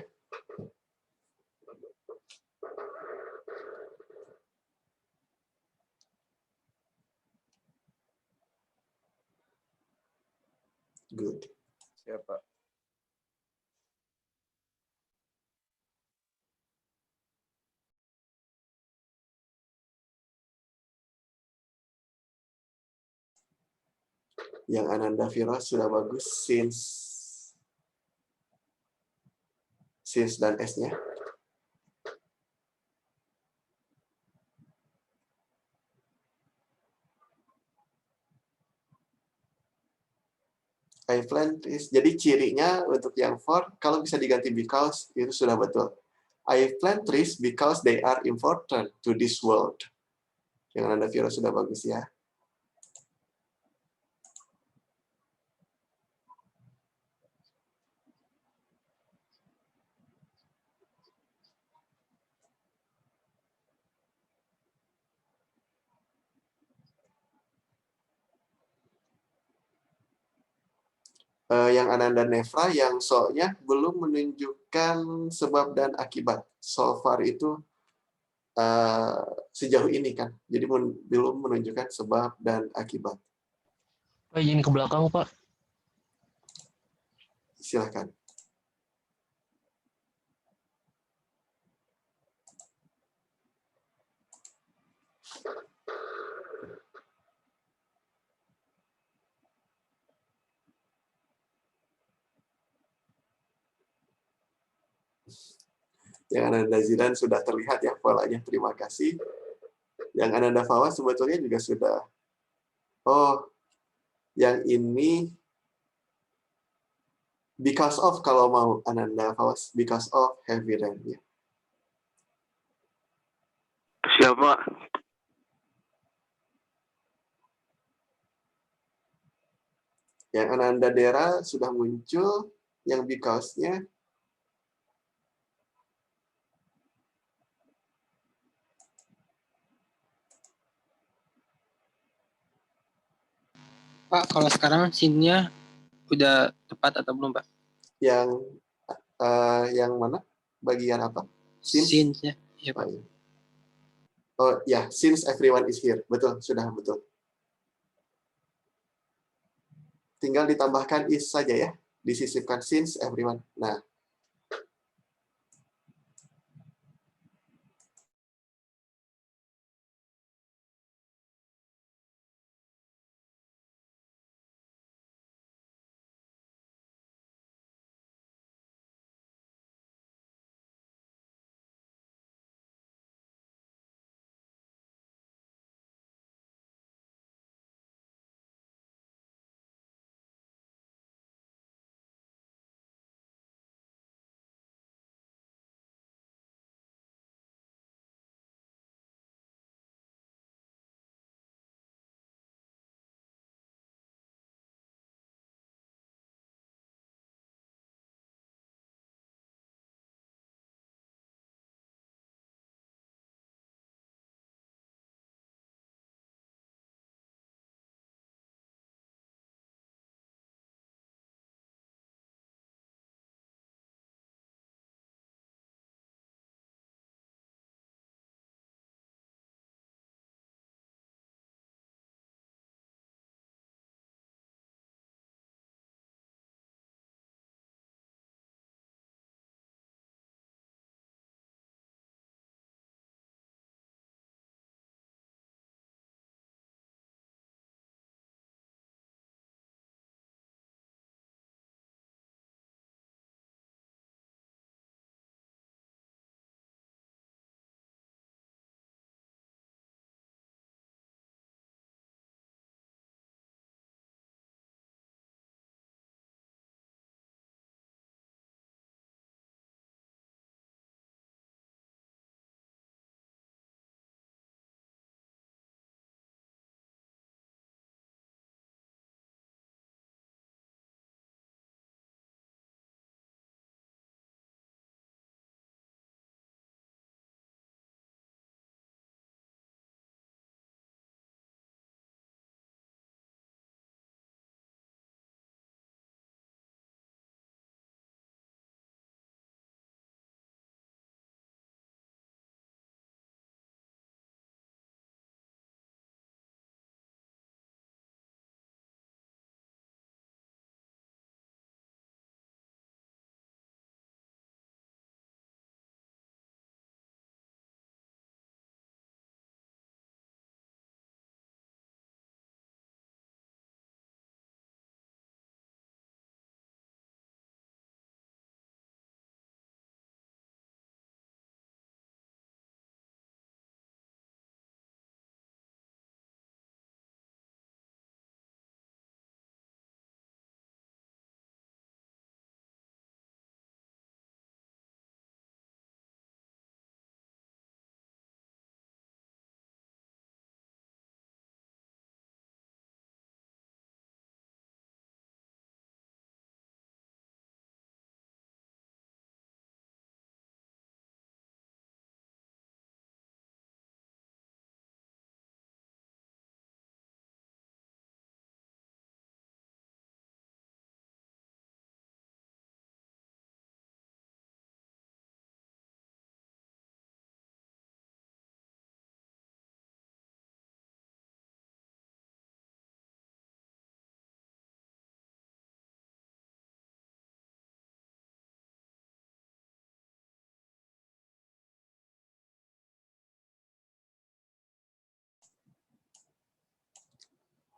[SPEAKER 1] Good.
[SPEAKER 5] Siapa?
[SPEAKER 1] Yang Ananda Firas sudah bagus, since dan S-nya. I plan is, jadi cirinya untuk yang for, kalau bisa diganti because, itu sudah betul. I plant trees because they are important to this world. Yang Ananda Firas sudah bagus ya. Yang Ananda Nefra, yang so-nya belum menunjukkan sebab dan akibat. So far itu sejauh ini kan, jadi belum menunjukkan sebab dan akibat.
[SPEAKER 2] Pak, izin ke belakang, Pak.
[SPEAKER 1] Silakan. Yang Ananda Zidan sudah terlihat ya polanya, terima kasih. Yang Ananda Fawas sebetulnya juga sudah. Oh, yang ini because of, kalau mau Ananda Fawas, because of heavy rain ya.
[SPEAKER 4] Siapa?
[SPEAKER 1] Yang Ananda Dera sudah muncul, yang because-nya
[SPEAKER 6] Pak, kalau sekarang scene-nya udah tepat atau belum, Pak?
[SPEAKER 1] yang mana? Bagian apa?
[SPEAKER 6] Scene-nya, ya, Pak.
[SPEAKER 1] Oh ya, since everyone is here. Betul, sudah betul. Tinggal ditambahkan is saja ya. Disisipkan since everyone. Nah,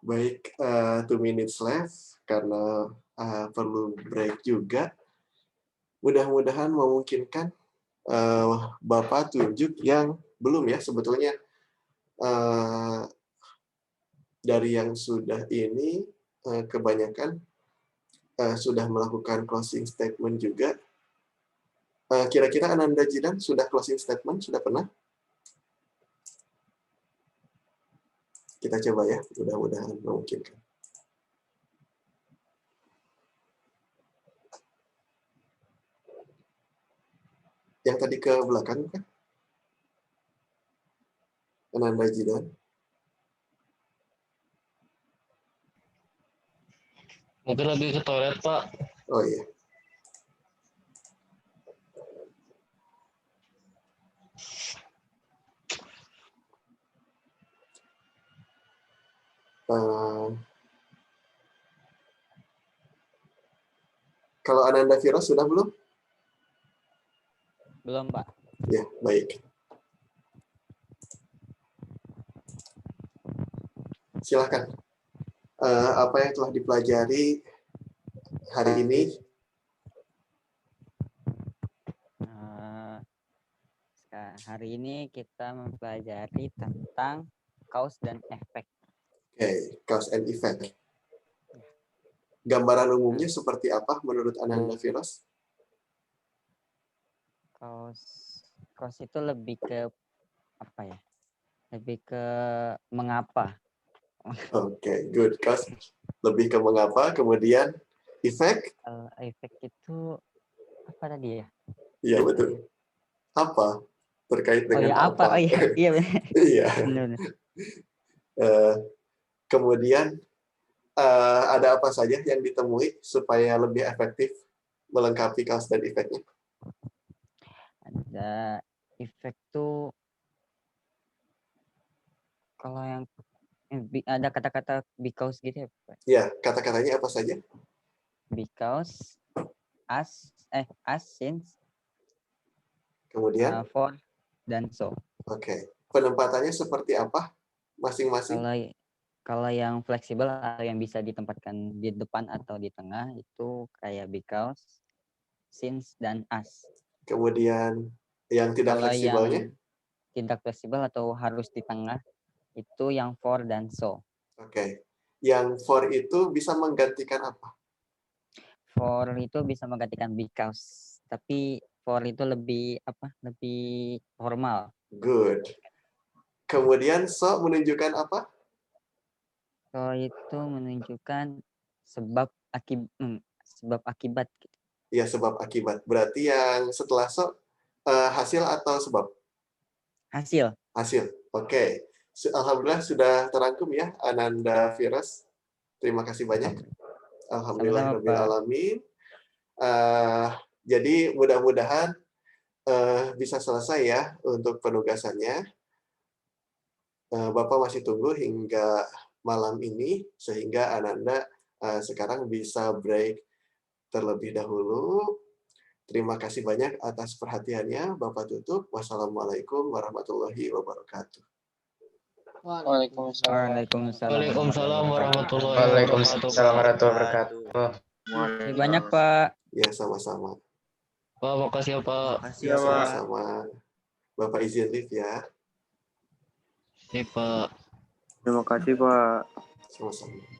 [SPEAKER 1] Baik, 2 minutes left karena perlu break juga. Mudah-mudahan memungkinkan Bapak tunjuk yang belum ya sebetulnya dari yang sudah ini kebanyakan sudah melakukan closing statement juga. Kira-kira Ananda Jidan sudah closing statement? Sudah pernah? Kita coba ya, mudah-mudahan memungkinkan. Yang tadi ke belakang kan? Ananda Jidan.
[SPEAKER 2] Mungkin lagi ke toilet, Pak.
[SPEAKER 1] Oh iya. Kalau Ananda Firas sudah belum?
[SPEAKER 3] Belum, Pak.
[SPEAKER 1] Ya, baik. Silakan. Apa yang telah dipelajari hari ini?
[SPEAKER 3] Hari ini kita mempelajari tentang cause dan efek.
[SPEAKER 1] Oke, cause and effect. Gambaran umumnya seperti apa menurut Ananda Firas?
[SPEAKER 3] Cause itu lebih ke apa ya? Lebih ke mengapa.
[SPEAKER 1] Oke, good. Cause lebih ke mengapa, kemudian effect?
[SPEAKER 3] Efek itu apa tadi ya?
[SPEAKER 1] Iya, betul. Apa? Terkait
[SPEAKER 3] Oh
[SPEAKER 1] dengan
[SPEAKER 3] ya apa? Oh iya, iya benar.
[SPEAKER 1] Iya.
[SPEAKER 3] Benar.
[SPEAKER 1] Kemudian ada apa saja yang ditemui supaya lebih efektif melengkapi cause dan efeknya?
[SPEAKER 3] Ada efek tuh kalau yang ada kata-kata because gitu ya, Pak.
[SPEAKER 1] Ya, kata-katanya apa saja?
[SPEAKER 3] Because, as, since,
[SPEAKER 1] Kemudian,
[SPEAKER 3] for, dan so.
[SPEAKER 1] oke. Penempatannya seperti apa masing-masing?
[SPEAKER 3] Kalau yang fleksibel atau yang bisa ditempatkan di depan atau di tengah itu kayak because, since, dan as.
[SPEAKER 1] Kemudian yang tidak
[SPEAKER 3] Kalau
[SPEAKER 1] fleksibelnya?
[SPEAKER 3] yang tidak fleksibel atau harus di tengah itu yang for dan so.
[SPEAKER 1] Oke. Yang for itu bisa menggantikan apa?
[SPEAKER 3] For itu bisa menggantikan because, tapi for itu lebih lebih formal.
[SPEAKER 1] Good. Kemudian so menunjukkan apa?
[SPEAKER 3] So itu menunjukkan sebab akibat.
[SPEAKER 1] Ya, sebab akibat. Berarti yang setelah so hasil atau sebab?
[SPEAKER 3] Hasil.
[SPEAKER 1] Hasil. Oke. Alhamdulillah sudah terangkum ya Ananda Firas. Terima kasih banyak. Alhamdulillah rabbil alamin. Jadi mudah-mudahan bisa selesai ya untuk penugasannya. Bapak masih tunggu hingga malam ini sehingga Ananda sekarang bisa break terlebih dahulu. Terima kasih banyak atas perhatiannya. Bapak tutup. Wassalamualaikum warahmatullahi wabarakatuh.
[SPEAKER 2] Waalaikumsalam warahmatullahi
[SPEAKER 4] Waalaikumsalam warahmatullahi wabarakatuh.
[SPEAKER 3] Terima banyak, Pak.
[SPEAKER 1] Ya, sama-sama.
[SPEAKER 2] Pak, makasih ya, Pak.
[SPEAKER 1] Ya, sama-sama. Bapak izin live ya.
[SPEAKER 2] Iya, Pak.
[SPEAKER 4] Terima kasih, Pak.
[SPEAKER 1] Sama-sama.